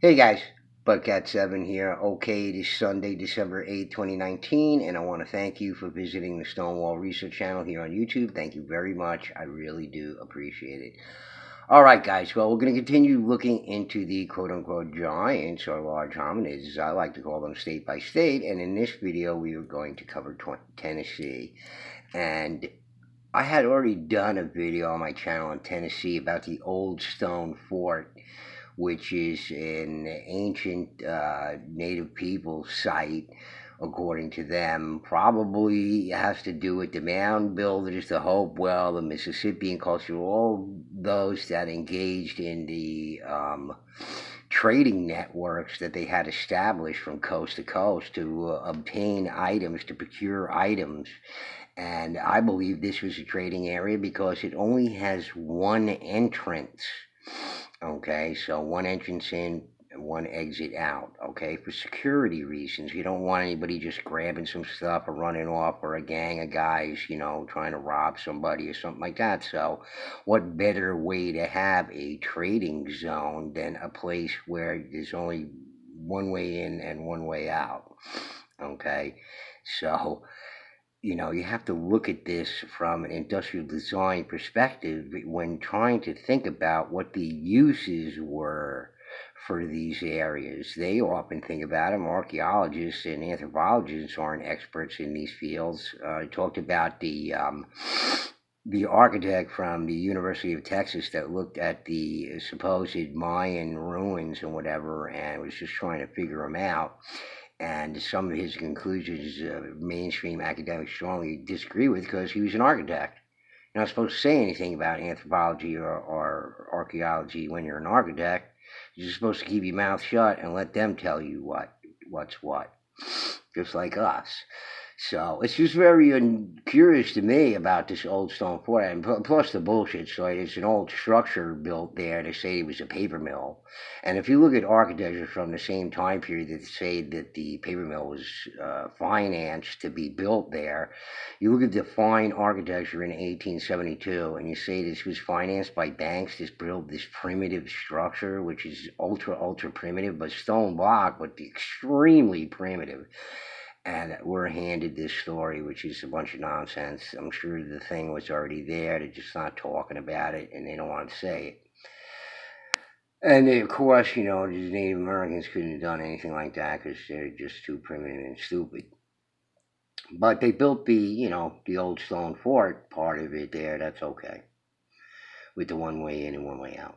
Hey guys, Buckcat7 here. Okay, it is Sunday, December 8th, 2019, and I want to thank you for visiting the Stonewall Research channel here on YouTube. Thank you very much. I really do appreciate it. Alright, guys, well, we're going to continue looking into the quote unquote giants or large hominids, as I like to call them, state by state, and in this video, we are going to cover Tennessee. And I had already done a video on my channel on Tennessee about the Old Stone Fort, which is an ancient native people site, according to them. Probably has to do with the mound builders, the Hopewell, the Mississippian culture, all those that engaged in the trading networks that they had established from coast to coast to obtain items, to procure items. And I believe this was a trading area because it only has one entrance. Okay, so one entrance in and one exit out. Okay, for security reasons. You don't want anybody just grabbing some stuff or running off, or a gang of guys, trying to rob somebody or something like that. So, what better way to have a trading zone than a place where there's only one way in and one way out? Okay, so you have to look at this from an industrial design perspective when trying to think about what the uses were for these areas. They often think about them. Archaeologists and anthropologists aren't experts in these fields. I talked about the architect from the University of Texas that looked at the supposed Mayan ruins and whatever, and was just trying to figure them out. And some of his conclusions, mainstream academics strongly disagree with, because he was an architect. You're not supposed to say anything about anthropology or archaeology when you're an architect. You're just supposed to keep your mouth shut and let them tell you what's what, just like us. So it's just very curious to me about this old stone fort, and plus the bullshit. So it's an old structure built there to say it was a paper mill. And if you look at architecture from the same time period that say that the paper mill was financed to be built there, you look at the fine architecture in 1872, and you say this was financed by banks to build this primitive structure, which is ultra primitive, but stone block, but extremely primitive. And we're handed this story, which is a bunch of nonsense. I'm sure the thing was already there. They're just not talking about it, and they don't want to say it. And of course, the Native Americans couldn't have done anything like that because they're just too primitive and stupid. But they built the old stone fort part of it there. That's okay, with the one way in and one way out.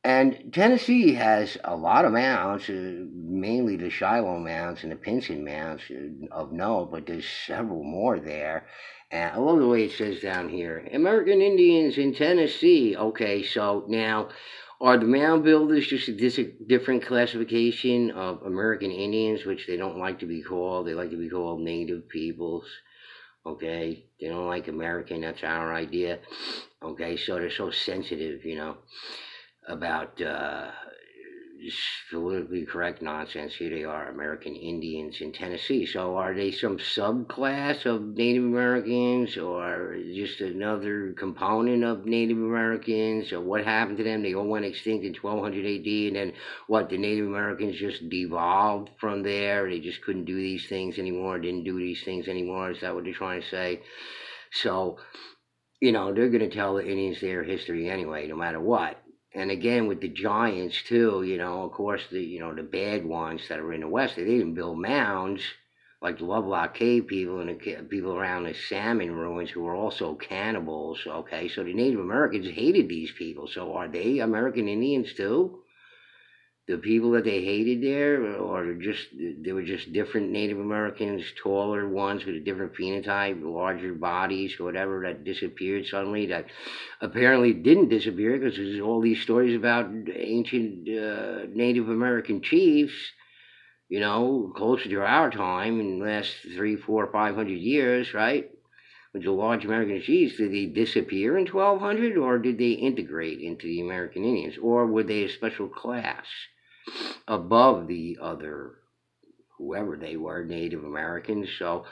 And Tennessee has a lot of mounds, mainly the Shiloh Mounds and the Pinson Mounds of note, but there's several more there. And I love the way it says down here, American Indians in Tennessee. Okay, so now, are the mound builders just a different classification of American Indians, which they don't like to be called? They like to be called Native Peoples. Okay, they don't like American. That's our idea. Okay, so they're so sensitive, about politically correct nonsense. Here they are, American Indians in Tennessee. So are they some subclass of Native Americans, or just another component of Native Americans? Or what happened to them? They all went extinct in 1200 AD, and then what, the Native Americans just devolved from there? They just couldn't do these things anymore, didn't do these things anymore? Is that what they're trying to say? So, they're going to tell the Indians their history anyway, no matter what. And again, with the giants too, of course, the bad ones that are in the West, they didn't build mounds like the Lovelock Cave people and the people around the Salmon ruins, who were also cannibals. Okay, so the Native Americans hated these people. So are they American Indians too? The people that they hated there, or they were just different Native Americans, taller ones with a different phenotype, larger bodies, or whatever, that disappeared suddenly, that apparently didn't disappear, because there's all these stories about ancient Native American chiefs, closer to our time, in the last 300, 400, 500 years, right? With the large American chiefs, did they disappear in 1200, or did they integrate into the American Indians, or were they a special class above the other, whoever they were, Native Americans? So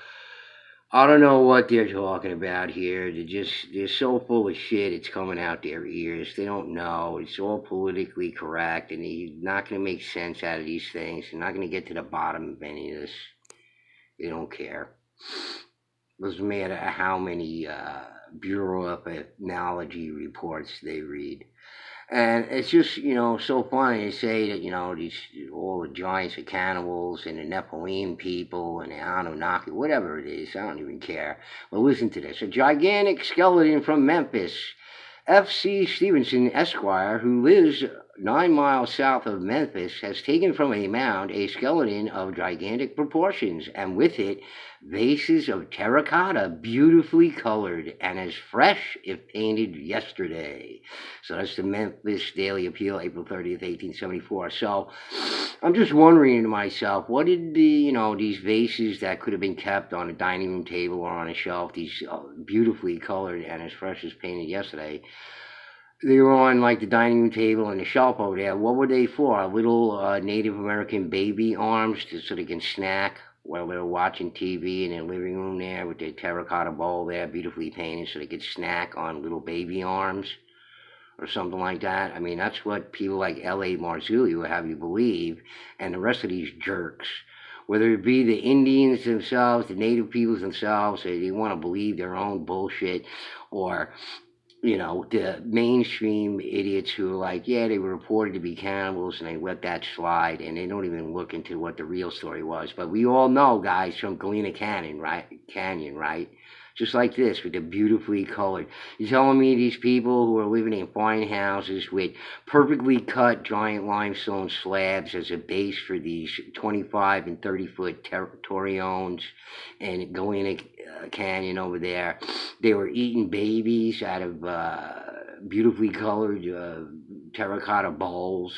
I don't know what they're talking about here. They're so full of shit. It's coming out their ears. They don't know. It's all politically correct, and they're not going to make sense out of these things. They're not going to get to the bottom of any of this. They don't care. Doesn't matter how many Bureau of Ethnology reports they read. And it's just, so funny to say that, these all the giants are cannibals and the Nephilim people and the Anunnaki, whatever it is, I don't even care. Well, listen to this. A gigantic skeleton from Memphis, F.C. Stevenson, Esquire, who lives 9 miles south of Memphis, has taken from a mound a skeleton of gigantic proportions, and with it, vases of terracotta, beautifully colored and as fresh if painted yesterday. So that's the Memphis Daily Appeal, April 30th, 1874. So I'm just wondering to myself, what did these vases that could have been kept on a dining room table or on a shelf, these beautifully colored and as fresh as painted yesterday, they were on like the dining room table and the shelf over there. What were they for? Little Native American baby arms so they can snack while they're watching TV in their living room there with their terracotta bowl there, beautifully painted, so they could snack on little baby arms or something like that. I mean, that's what people like L.A. Marzulli would have you believe, and the rest of these jerks. Whether it be the Indians themselves, the native peoples themselves, they want to believe their own bullshit, or the mainstream idiots who are like, yeah, they were reported to be cannibals and they let that slide and they don't even look into what the real story was. But we all know, guys, from Galena Canyon, right? Just like this, with the beautifully colored. You're telling me these people who are living in fine houses with perfectly cut giant limestone slabs as a base for these 25 and 30-foot torreons and Galena Canyon over there, they were eating babies out of beautifully colored terracotta bowls,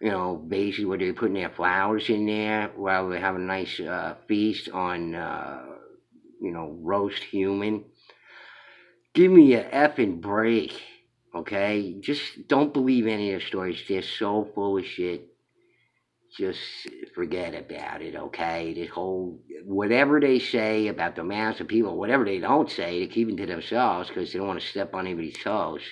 basically where they're putting their flowers in there while they're having a nice feast on, roast human. Give me a effing break, okay? Just don't believe any of the stories. They're so full of shit. Just forget about it, okay? This whole, whatever they say about the mass of people, whatever they don't say, they keep it to themselves because they don't want to step on anybody's toes.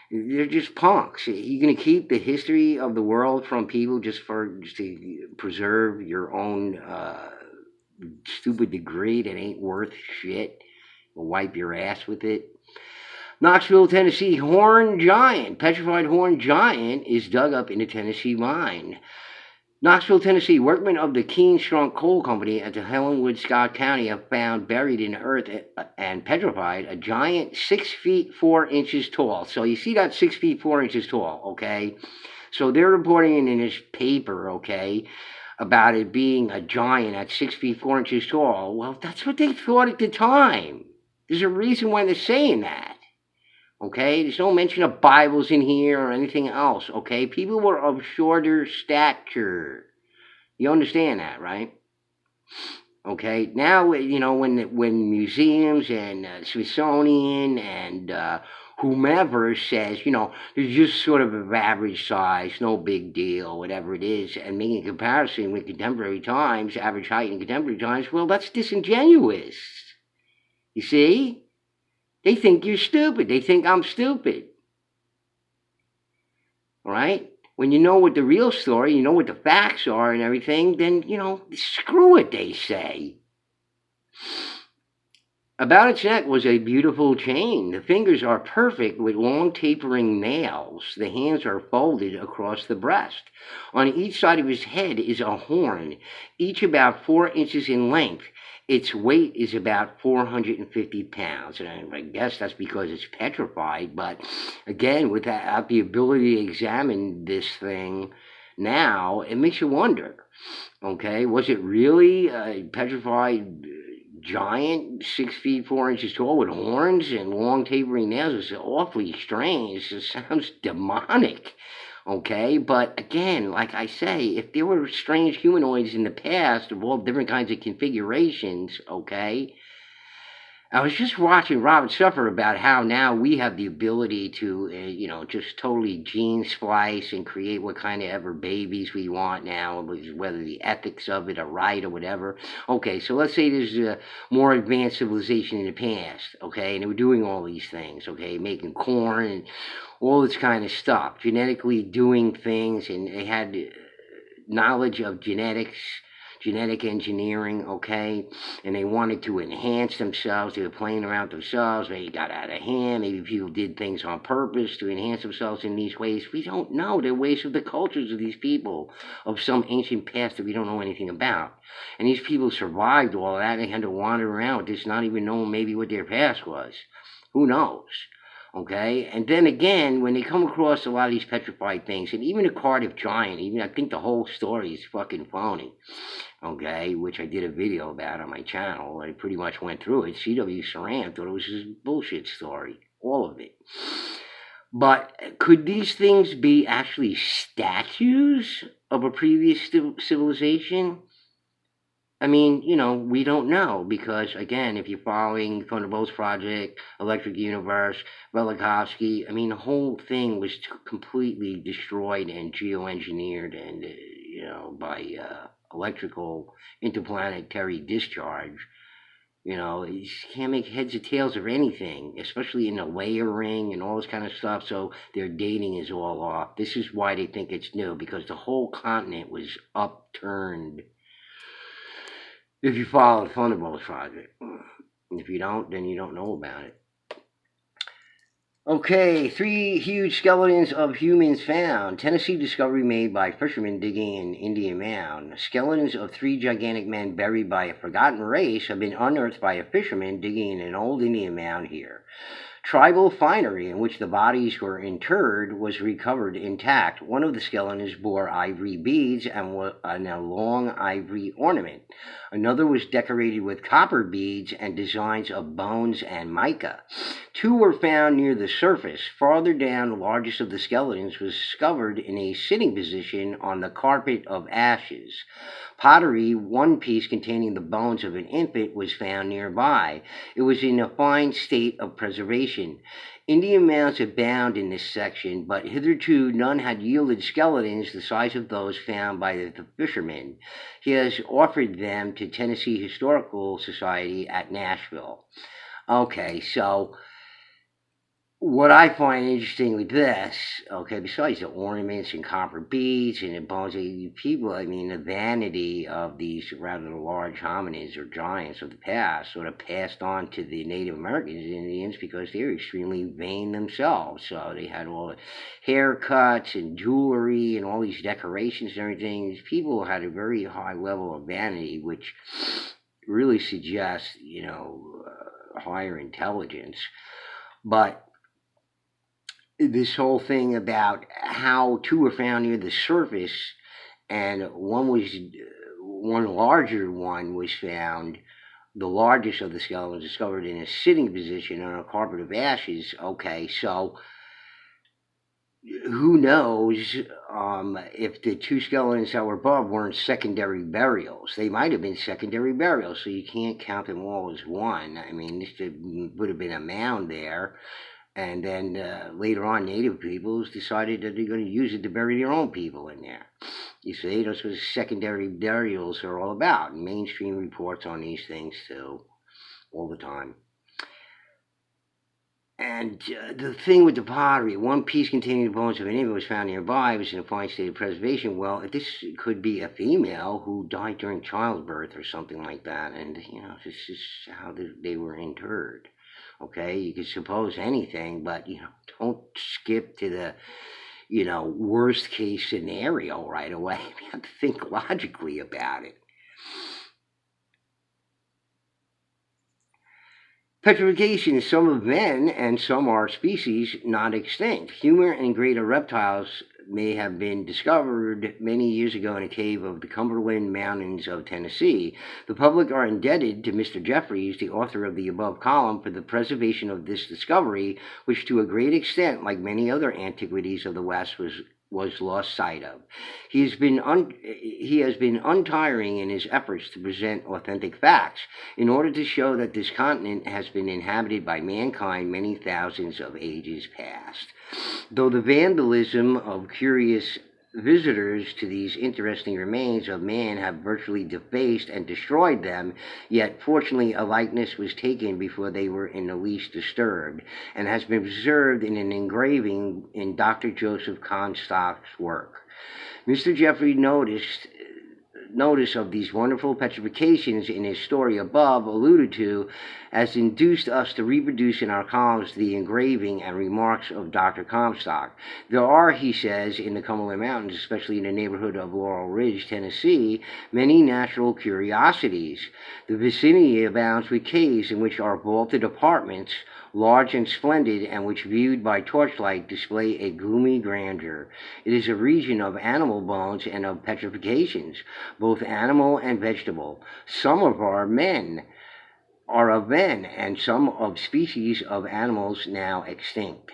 They're just punks. You're going to keep the history of the world from people just to preserve your own stupid degree that ain't worth shit. Wipe your ass with it. Knoxville, Tennessee, horn giant, petrified horn giant is dug up in a Tennessee mine. Knoxville, Tennessee, workmen of the Keene Strunk Coal Company at the Helenwood, Scott County have found buried in the earth and petrified a giant 6 feet 4 inches tall. So you see that 6 feet 4 inches tall, okay? So they're reporting in this paper, okay, about it being a giant at 6 feet 4 inches tall. Well, that's what they thought at the time. There's a reason why they're saying that. Okay, there's no mention of Bibles in here or anything else. Okay, people were of shorter stature. You understand that, right? Okay, now when museums and Smithsonian and whomever says they're just sort of average size, no big deal, whatever it is, and making a comparison with contemporary times, average height in contemporary times, well, that's disingenuous. You see? They think you're stupid. They think I'm stupid. All right? When you know what the real story, you know what the facts are and everything, then, screw it, they say. About its neck was a beautiful chain. The fingers are perfect with long tapering nails. The hands are folded across the breast. On each side of his head is a horn, each about 4 inches in length. Its weight is about 450 pounds, and I guess that's because it's petrified, but again, without the ability to examine this thing now, it makes you wonder, okay, was it really a petrified giant, 6 feet 4 inches tall with horns and long tapering nails? It's awfully strange. It sounds demonic. Okay, but again, like I say, if there were strange humanoids in the past of all different kinds of configurations, okay, I was just watching Robert Suffer about how now we have the ability to, just totally gene splice and create what kind of ever babies we want now, whether the ethics of it are right or whatever. Okay, so let's say there's a more advanced civilization in the past, okay, and they were doing all these things, okay, making corn and all this kind of stuff, genetically doing things, and they had knowledge of genetics, genetic engineering, okay, and they wanted to enhance themselves. They were playing around with themselves. Maybe it got out of hand. Maybe people did things on purpose to enhance themselves in these ways. We don't know. They're ways of the cultures of these people of some ancient past that we don't know anything about. And these people survived all that. They had to wander around with this, not even knowing maybe what their past was. Who knows? Okay, and then again, when they come across a lot of these petrified things, and even the Cardiff Giant, even I think the whole story is fucking phony. Okay, which I did a video about on my channel. I pretty much went through it. C.W. Saran thought it was a bullshit story, all of it. But could these things be actually statues of a previous civilization? I mean, we don't know because, again, if you're following Thunderbolts Project, Electric Universe, Velikovsky, I mean, the whole thing was completely destroyed and geoengineered and, by electrical interplanetary discharge. You can't make heads or tails of anything, especially in the layering and all this kind of stuff, so their dating is all off. This is why they think it's new, because the whole continent was upturned. If you follow the Thunderbolts Project. If you don't, then you don't know about it. Okay, 3 huge skeletons of humans found. Tennessee discovery made by fishermen digging in Indian Mound. Skeletons of 3 gigantic men buried by a forgotten race have been unearthed by a fisherman digging in an old Indian mound here. Tribal finery in which the bodies were interred was recovered intact. One of the skeletons bore ivory beads and a long ivory ornament. Another was decorated with copper beads and designs of bones and mica. 2 were found near the surface. Farther down, the largest of the skeletons was discovered in a sitting position on the carpet of ashes. Pottery, 1 piece containing the bones of an infant, was found nearby. It was in a fine state of preservation. Indian mounds abound in this section, but hitherto none had yielded skeletons the size of those found by the fishermen. He has offered them to Tennessee Historical Society at Nashville. Okay, so what I find interesting with this, okay, besides the ornaments and copper beads and the bones of people, I mean, the vanity of these rather large hominids or giants of the past sort of passed on to the Native Americans and Indians because they were extremely vain themselves. So they had all the haircuts and jewelry and all these decorations and everything. These people had a very high level of vanity, which really suggests, higher intelligence. But this whole thing about how 2 were found near the surface, and one larger one was found, the largest of the skeletons discovered in a sitting position on a carpet of ashes. Okay, so who knows if the 2 skeletons that were above weren't secondary burials. They might have been secondary burials, so you can't count them all as one. I mean, this would have been a mound there. And then later on, Native peoples decided that they're going to use it to bury their own people in there. You see, that's what secondary burials are all about. And mainstream reports on these things, too, all the time. And the thing with the pottery, 1 piece containing the bones of an infant was found nearby. It was in a fine state of preservation. Well, this could be a female who died during childbirth or something like that. And, this is how they were interred. Okay, you can suppose anything, but, don't skip to the, worst case scenario right away. You have to think logically about it. Petrification, some of men and some are species not extinct. Humor and greater reptiles may have been discovered many years ago in a cave of the Cumberland Mountains of Tennessee. The public are indebted to Mr. Jeffries, the author of the above column, for the preservation of this discovery, which to a great extent, like many other antiquities of the West, was was lost sight of. He has been untiring in his efforts to present authentic facts in order to show that this continent has been inhabited by mankind many thousands of ages past. Though the vandalism of curious visitors to these interesting remains of man have virtually defaced and destroyed them, yet fortunately a likeness was taken before they were in the least disturbed, and has been preserved in an engraving in Dr. Joseph Comstock's work. Mr. Jeffrey notice of these wonderful petrifications in his story above alluded to has induced us to reproduce in our columns the engraving and remarks of Dr. Comstock. There are, he says, in the Cumberland Mountains, especially in the neighborhood of Laurel Ridge, Tennessee, many natural curiosities. The vicinity abounds with caves in which are vaulted apartments, large and splendid, and which, viewed by torchlight, display a gloomy grandeur. It is a region of animal bones and of petrifications, both animal and vegetable. Some of our men are of men, and some of species of animals now extinct.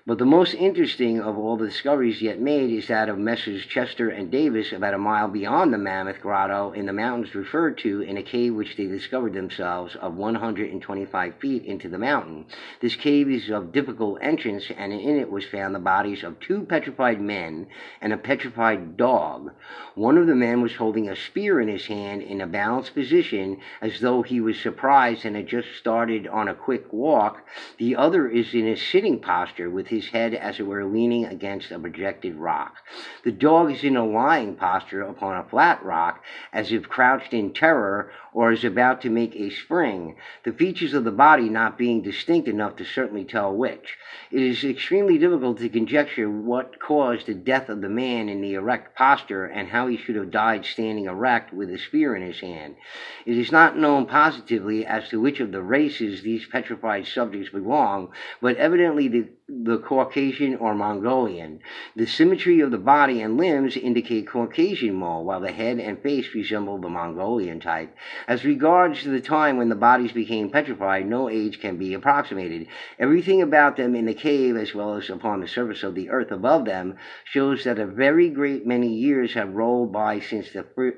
But the most interesting of all the discoveries yet made is that of Messrs. Chester and Davis about a mile beyond the Mammoth Grotto in the mountains referred to, in a cave which they discovered themselves of 125 feet into the mountain. This cave is of difficult entrance, and in it was found the bodies of 2 petrified men and a petrified dog. One of the men was holding a spear in his hand in a balanced position as though he was surprised and had just started on a quick walk. The other is in a sitting posture with his head, as it were, leaning against a projected rock. The dog is in a lying posture upon a flat rock, as if crouched in terror or is about to make a spring, the features of the body not being distinct enough to certainly tell which. It is extremely difficult to conjecture what caused the death of the man in the erect posture, and how he should have died standing erect with a spear in his hand. It is not known positively as to which of the races these petrified subjects belong, but evidently the Caucasian or Mongolian. The symmetry of the body and limbs indicate Caucasian mold, while the head and face resemble the Mongolian type. As regards to the time when the bodies became petrified, no age can be approximated. Everything about them in the cave, as well as upon the surface of the earth above them, shows that a very great many years have rolled by since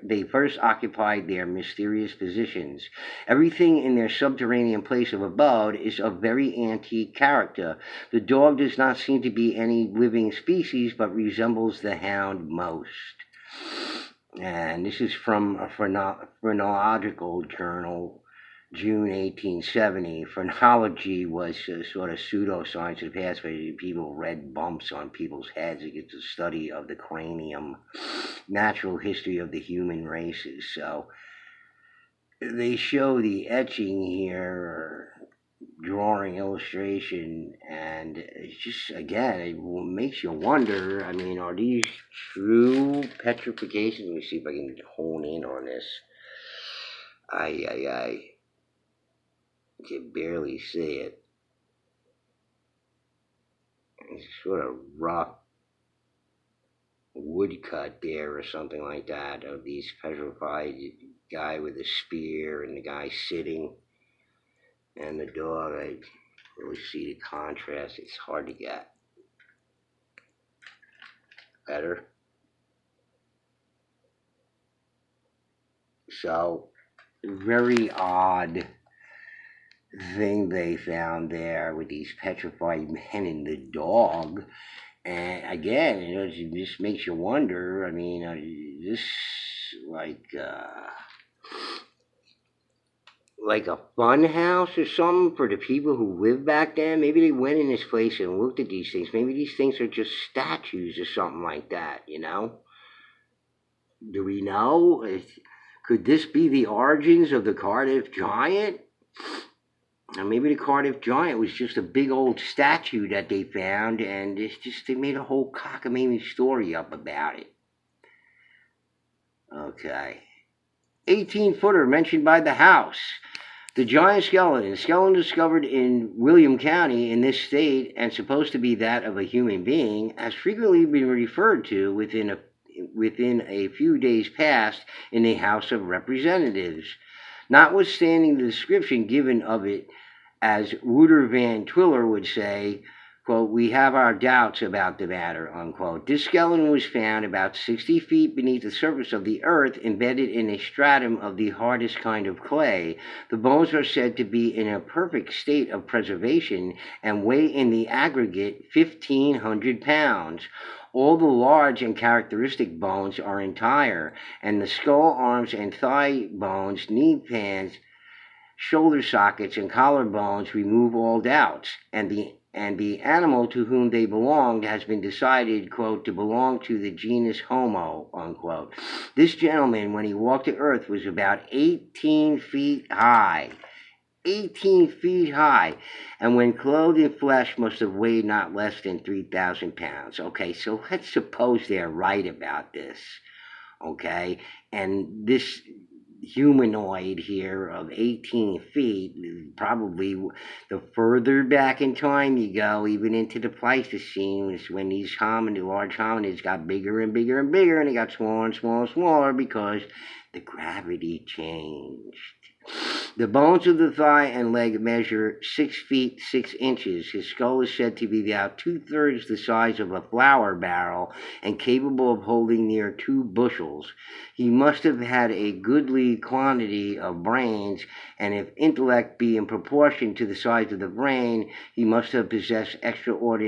they first occupied their mysterious positions. Everything in their subterranean place of abode is of very antique character. The dog does not seem to be any living species, but resembles the hound most. And this is from a phrenological journal, June 1870. Phrenology was a sort of pseudoscience of the past, where people read bumps on people's heads. It's a study of the cranium, natural history of the human races. So they show the etching here, drawing, illustration, and it's just, again, it makes you wonder, I mean, are these true petrifications? Let me see if I can hone in on this. I can barely see it. It's sort of rough woodcut there or something like that of these petrified guy with a spear and the guy sitting. And the dog, I really see the contrast. It's hard to get better. So, very odd thing they found there with these petrified men and the dog. And again, it just makes you wonder. I mean, is this like a fun house or something for the people who lived back then? Maybe they went in this place and looked at these things. Maybe these things are just statues or something like that, you know? Do we know? Could this be the origins of the Cardiff Giant? Or maybe the Cardiff Giant was just a big old statue that they found, and they made a whole cockamamie story up about it. Okay. 18-footer mentioned by the house. The giant skeleton discovered in William County in this state and supposed to be that of a human being, has frequently been referred to within a few days past in the House of Representatives. Notwithstanding the description given of it, as Wouter Van Twiller would say, quote, we have our doubts about the matter, unquote. This skeleton was found about 60 feet beneath the surface of the earth, embedded in a stratum of the hardest kind of clay. The bones are said to be in a perfect state of preservation and weigh in the aggregate 1,500 pounds. All the large and characteristic bones are entire, and the skull, arms, and thigh bones, knee pans, shoulder sockets, and collarbones remove all doubts, and the animal to whom they belonged has been decided, quote, to belong to the genus Homo, unquote. This gentleman, when he walked the earth, was about 18 feet high. 18 feet high, and when clothed in flesh must have weighed not less than 3,000 pounds. Okay, so let's suppose they're right about this. Okay, and this humanoid here of 18 feet, probably the further back in time you go, even into the Pleistocene, is when these large hominids got bigger and bigger and bigger, and they got smaller and smaller and smaller because the gravity changed. The bones of the thigh and leg measure 6 feet 6 inches. His skull is said to be about 2/3 the size of a flour barrel and capable of holding near 2 bushels. He must have had a goodly quantity of brains, and if intellect be in proportion to the size of the brain, he must have possessed extraordinary